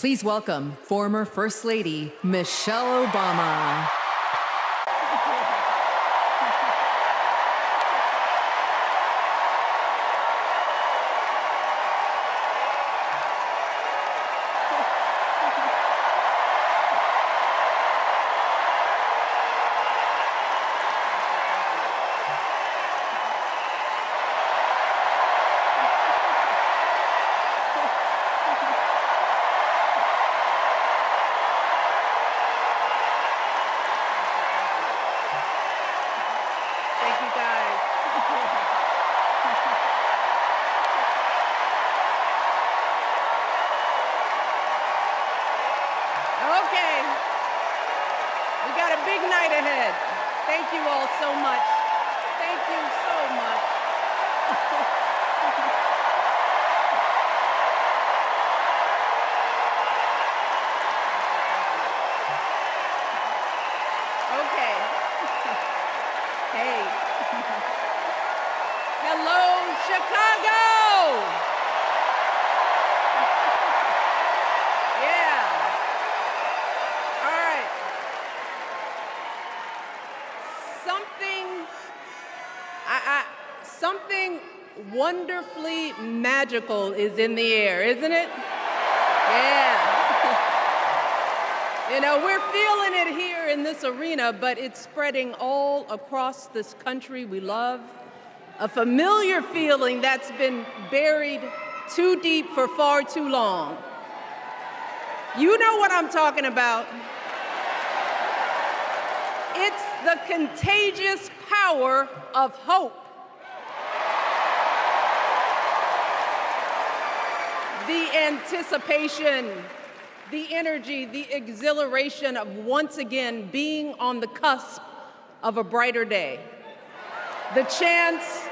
Please welcome former First Lady Michelle Obama. Okay, we got a big night ahead. Thank you all so much. Thank you so much. Okay. Hey. Hello, Chicago. Yeah. All right. Something wonderfully magical is in the air, isn't it? Yeah. You know, we're feeling it here in this arena, but it's spreading all across this country we love. A familiar feeling that's been buried too deep for far too long. You know what I'm talking about. It's the contagious power of hope. The anticipation, the energy, the exhilaration of once again being on the cusp of a brighter day. The chance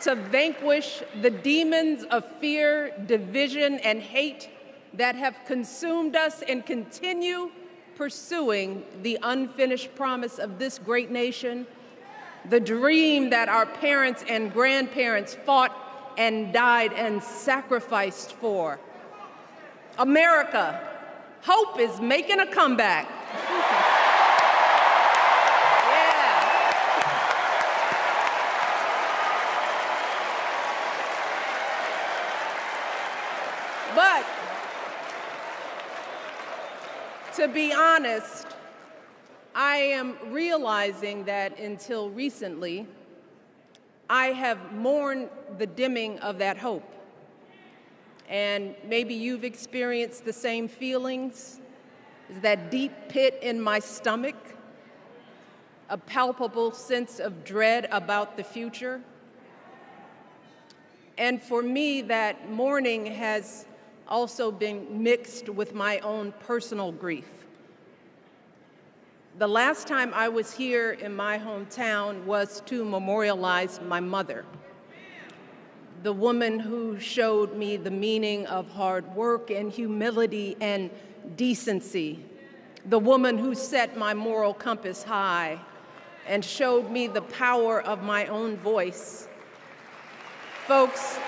to vanquish the demons of fear, division, and hate that have consumed us and continue pursuing the unfinished promise of this great nation, the dream that our parents and grandparents fought and died and sacrificed for. America, hope is making a comeback. Yeah. But to be honest, I am realizing that until recently, I have mourned the dimming of that hope. And maybe you've experienced the same feelings, that deep pit in my stomach, a palpable sense of dread about the future. And for me, that mourning has also been mixed with my own personal grief. The last time I was here in my hometown was to memorialize my mother, the woman who showed me the meaning of hard work and humility and decency, the woman who set my moral compass high and showed me the power of my own voice. Folks,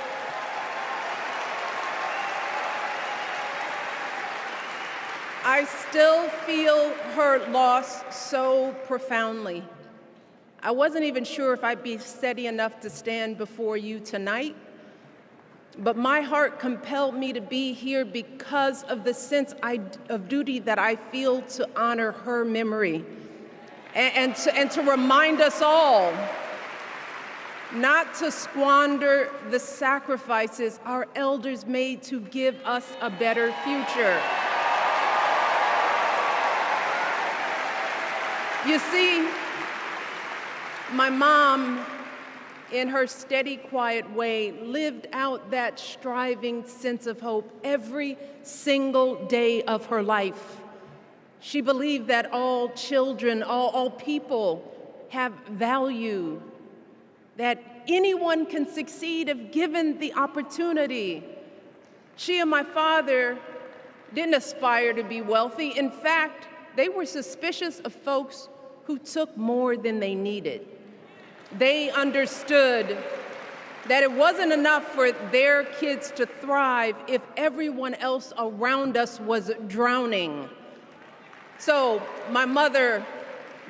I still feel her loss so profoundly. I wasn't even sure if I'd be steady enough to stand before you tonight, but my heart compelled me to be here because of the sense of duty that I feel to honor her memory and to remind us all not to squander the sacrifices our elders made to give us a better future. You see, my mom, in her steady, quiet way, lived out that striving sense of hope every single day of her life. She believed that all children, all people have value, that anyone can succeed if given the opportunity. She and my father didn't aspire to be wealthy. In fact, they were suspicious of folks who took more than they needed. They understood that it wasn't enough for their kids to thrive if everyone else around us was drowning. So my mother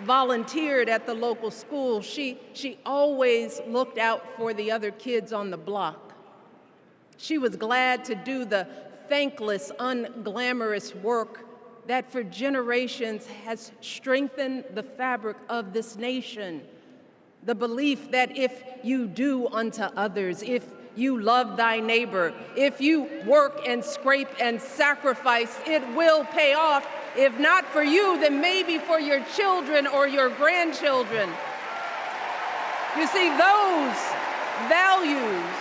volunteered at the local school. She always looked out for the other kids on the block. She was glad to do the thankless, unglamorous work that for generations has strengthened the fabric of this nation. The belief that if you do unto others, if you love thy neighbor, if you work and scrape and sacrifice, it will pay off. If not for you, then maybe for your children or your grandchildren. You see, those values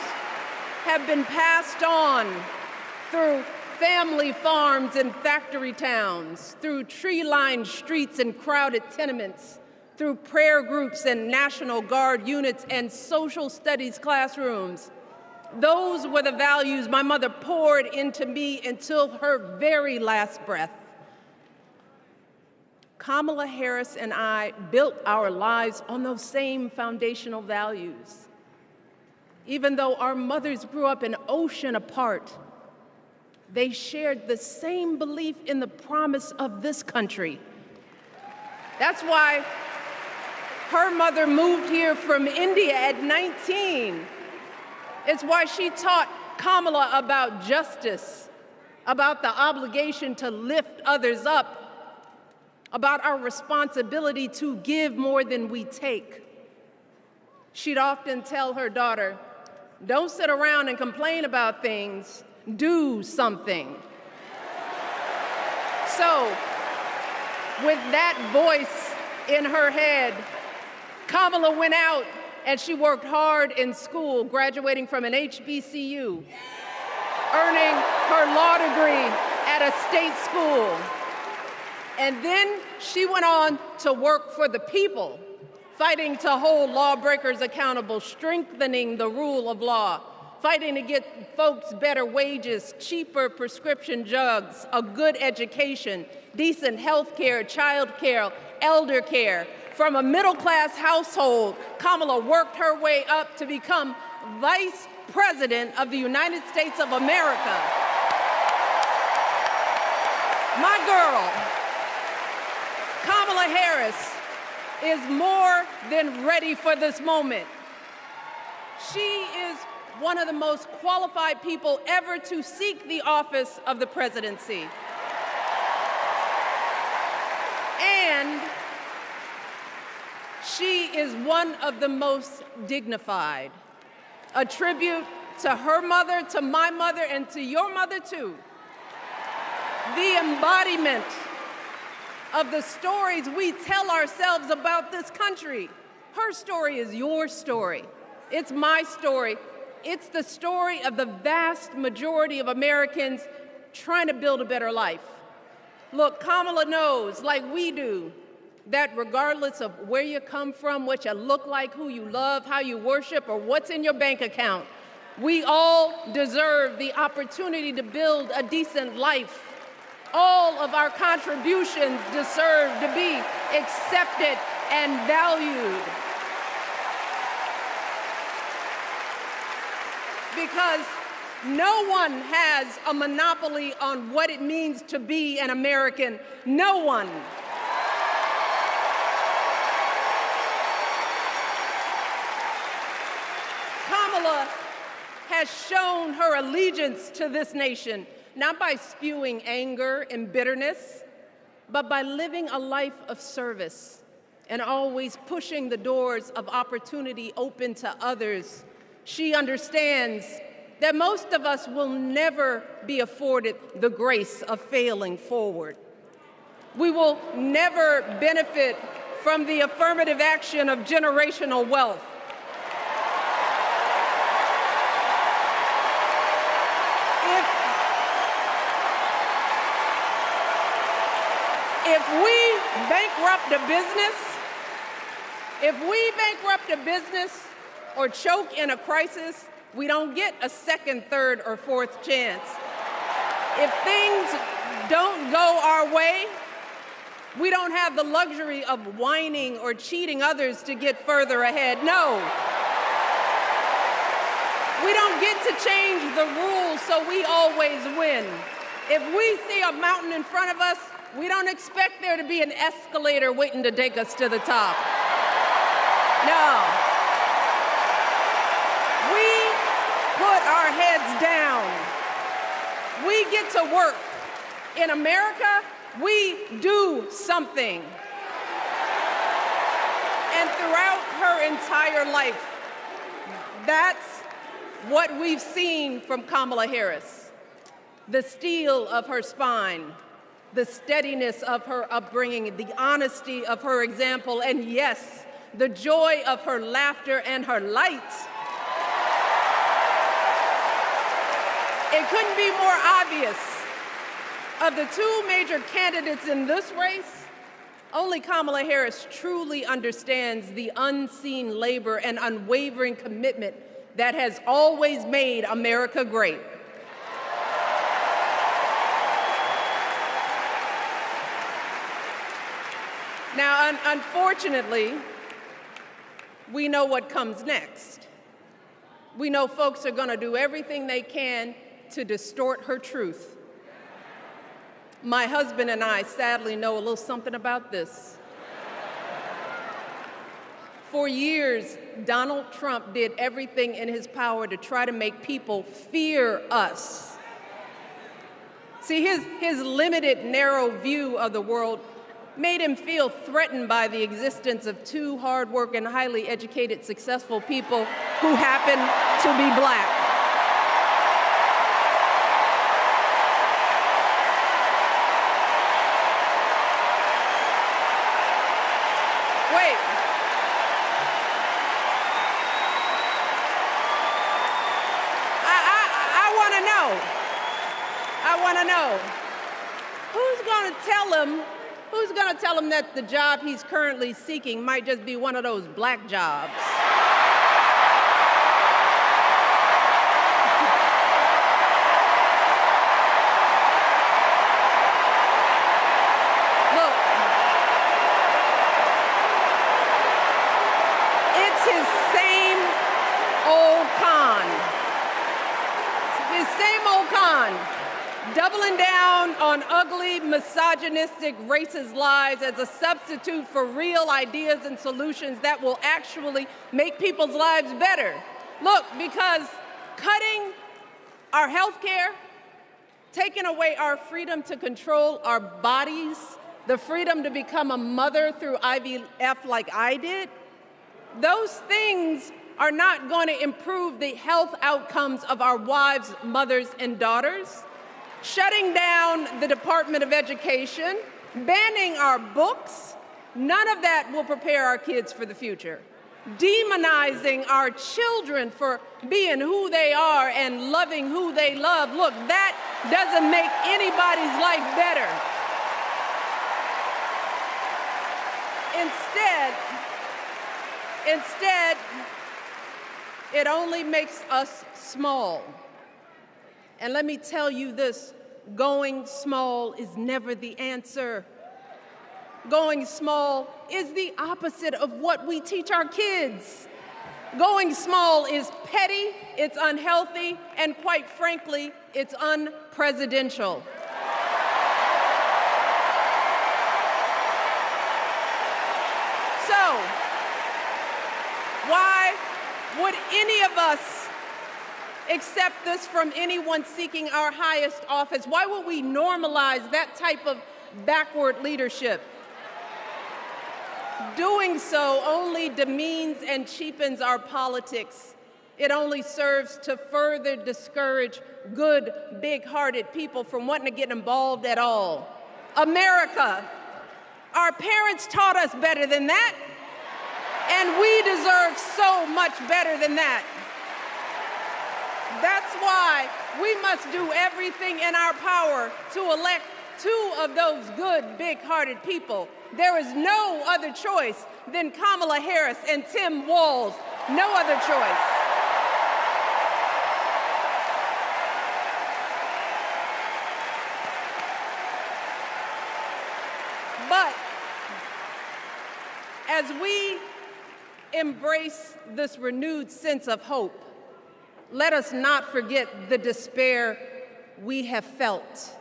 have been passed on through family farms and factory towns, through tree-lined streets and crowded tenements, through prayer groups and National Guard units and social studies classrooms. Those were the values my mother poured into me until her very last breath. Kamala Harris and I built our lives on those same foundational values. Even though our mothers grew up an ocean apart, they shared the same belief in the promise of this country. That's why her mother moved here from India at 19. It's why she taught Kamala about justice, about the obligation to lift others up, about our responsibility to give more than we take. She'd often tell her daughter, "Don't sit around and complain about things, do something." So, with that voice in her head, Kamala went out and she worked hard in school, graduating from an HBCU, earning her law degree at a state school. And then she went on to work for the people, fighting to hold lawbreakers accountable, strengthening the rule of law, fighting to get folks better wages, cheaper prescription drugs, a good education, decent health care, child care, elder care. From a middle-class household, Kamala worked her way up to become Vice President of the United States of America. My girl, Kamala Harris, is more than ready for this moment. She is one of the most qualified people ever to seek the office of the presidency. And she is one of the most dignified. A tribute to her mother, to my mother, and to your mother too. The embodiment of the stories we tell ourselves about this country. Her story is your story. It's my story. It's the story of the vast majority of Americans trying to build a better life. Look, Kamala knows, like we do, that regardless of where you come from, what you look like, who you love, how you worship, or what's in your bank account, we all deserve the opportunity to build a decent life. All of our contributions deserve to be accepted and valued. Because no one has a monopoly on what it means to be an American. No one. Kamala has shown her allegiance to this nation, not by spewing anger and bitterness, but by living a life of service and always pushing the doors of opportunity open to others. She understands that most of us will never be afforded the grace of failing forward. We will never benefit from the affirmative action of generational wealth. If we bankrupt a business or choke in a crisis, we don't get a second, third, or fourth chance. If things don't go our way, we don't have the luxury of whining or cheating others to get further ahead. No. We don't get to change the rules, so we always win. If we see a mountain in front of us, we don't expect there to be an escalator waiting to take us to the top. No. We put our heads down. We get to work. In America, we do something. And throughout her entire life, that's what we've seen from Kamala Harris. The steel of her spine, the steadiness of her upbringing, the honesty of her example, and yes, the joy of her laughter and her light. It couldn't be more obvious. Of the two major candidates in this race, only Kamala Harris truly understands the unseen labor and unwavering commitment that has always made America great. Now, unfortunately, we know what comes next. We know folks are going to do everything they can to distort her truth. My husband and I sadly know a little something about this. For years, Donald Trump did everything in his power to try to make people fear us. See, his limited, narrow view of the world made him feel threatened by the existence of two hardworking, highly educated, successful people who happen to be Black. Wait. I want to know, who's going to tell him that the job he's currently seeking might just be one of those Black jobs? Look, it's his same old con. His same old con. Doubling down on ugly, misogynistic, racist lies as a substitute for real ideas and solutions that will actually make people's lives better. Look, because cutting our health care, taking away our freedom to control our bodies, the freedom to become a mother through IVF like I did, those things are not going to improve the health outcomes of our wives, mothers, and daughters. Shutting down the Department of Education, banning our books, none of that will prepare our kids for the future. Demonizing our children for being who they are and loving who they love, look, that doesn't make anybody's life better. Instead, it only makes us small. And let me tell you this, going small is never the answer. Going small is the opposite of what we teach our kids. Going small is petty, it's unhealthy, and quite frankly, it's unpresidential. So, why would any of us accept this from anyone seeking our highest office? Why would we normalize that type of backward leadership? Doing so only demeans and cheapens our politics. It only serves to further discourage good, big-hearted people from wanting to get involved at all. America, our parents taught us better than that, and we deserve so much better than that. That's why we must do everything in our power to elect two of those good, big-hearted people. There is no other choice than Kamala Harris and Tim Walz. No other choice. But as we embrace this renewed sense of hope, Let us not forget the despair we have felt.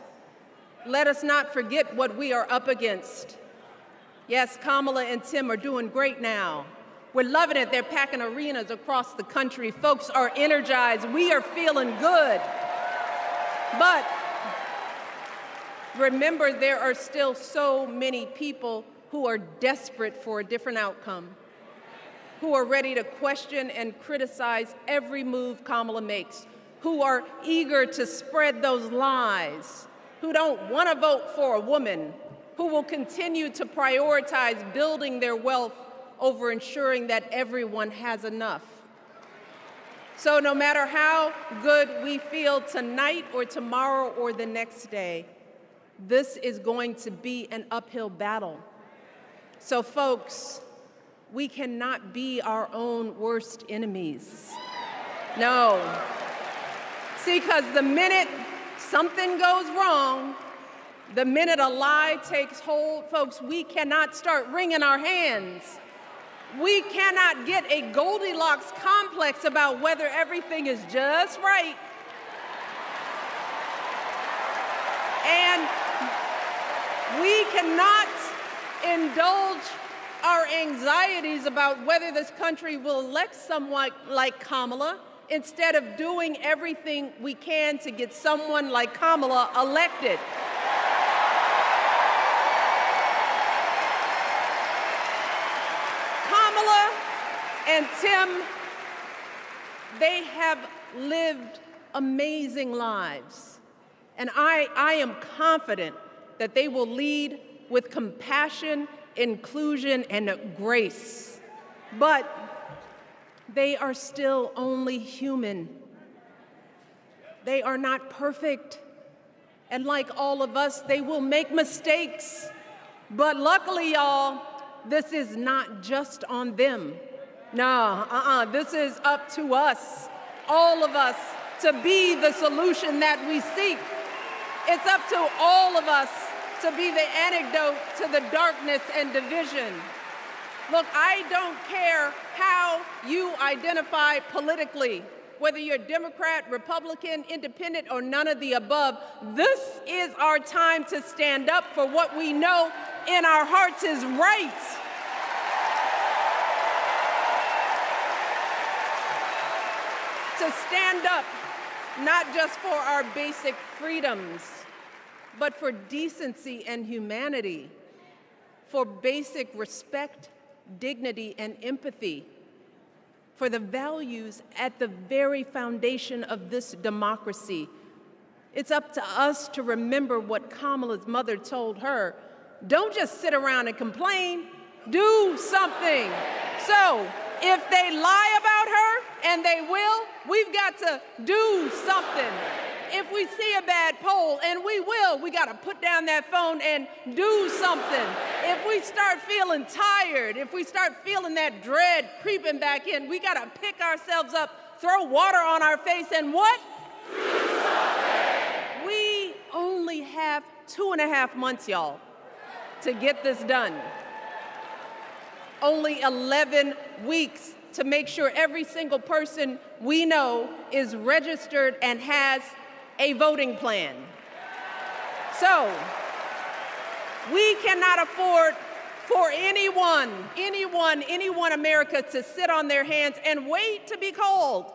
Let us not forget what we are up against. Yes, Kamala and Tim are doing great now. We're loving it. They're packing arenas across the country. Folks are energized. We are feeling good. But remember, there are still so many people who are desperate for a different outcome, who are ready to question and criticize every move Kamala makes, who are eager to spread those lies, who don't want to vote for a woman, who will continue to prioritize building their wealth over ensuring that everyone has enough. So no matter how good we feel tonight or tomorrow or the next day, this is going to be an uphill battle. So folks, we cannot be our own worst enemies. No. See, because the minute something goes wrong, the minute a lie takes hold, folks, we cannot start wringing our hands. We cannot get a Goldilocks complex about whether everything is just right. And we cannot indulge our anxieties about whether this country will elect someone like Kamala instead of doing everything we can to get someone like Kamala elected. Kamala and Tim, they have lived amazing lives. And I am confident that they will lead with compassion, inclusion, and grace. But they are still only human. They are not perfect. And like all of us, they will make mistakes. But luckily, y'all, this is not just on them. No, this is up to us, all of us, to be the solution that we seek. It's up to all of us to be the antidote to the darkness and division. Look, I don't care how you identify politically, whether you're Democrat, Republican, Independent, or none of the above. This is our time to stand up for what we know in our hearts is right. To stand up, not just for our basic freedoms, but for decency and humanity, for basic respect, dignity, and empathy, for the values at the very foundation of this democracy. It's up to us to remember what Kamala's mother told her. Don't just sit around and complain, do something. So if they lie about her, and they will, we've got to do something. If we see a bad poll, and we will, we got to put down that phone and do something. If we start feeling tired, if we start feeling that dread creeping back in, we got to pick ourselves up, throw water on our face, and what? We only have 2.5 months, y'all, to get this done. Only 11 weeks to make sure every single person we know is registered and has a voting plan. So, we cannot afford for anyone America to sit on their hands and wait to be called.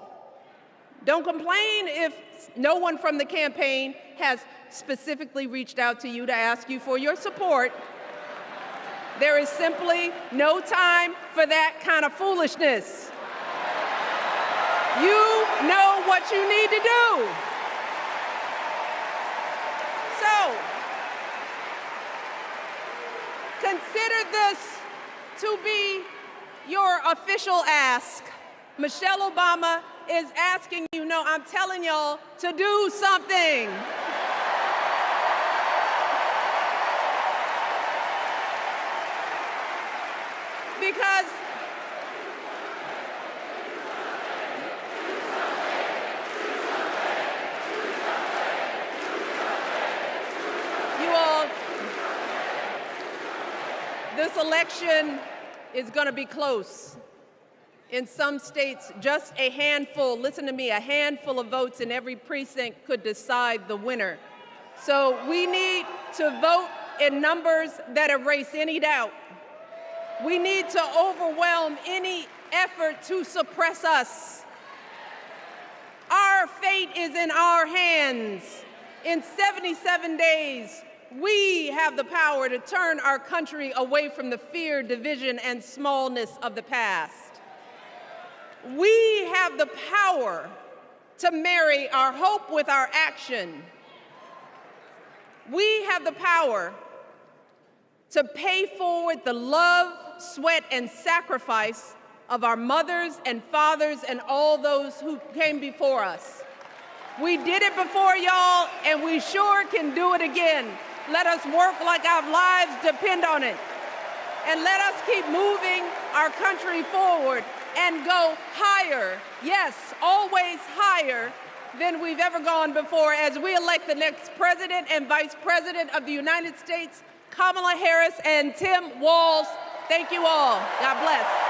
Don't complain if no one from the campaign has specifically reached out to you to ask you for your support. There is simply no time for that kind of foolishness. You know what you need to do. So, consider this to be your official ask. Michelle Obama is asking you, no, I'm telling y'all to do something. Because you all, this election is going to be close. In some states, just a handful, listen to me, a handful of votes in every precinct could decide the winner. So we need to vote in numbers that erase any doubt. We need to overwhelm any effort to suppress us. Our fate is in our hands. In 77 days, we have the power to turn our country away from the fear, division, and smallness of the past. We have the power to marry our hope with our action. We have the power to pay forward the love, sweat, and sacrifice of our mothers and fathers and all those who came before us. We did it before, y'all, and we sure can do it again. Let us work like our lives depend on it. And let us keep moving our country forward and go higher, yes, always higher than we've ever gone before as we elect the next President and Vice President of the United States, Kamala Harris and Tim Walz. Thank you all. God bless.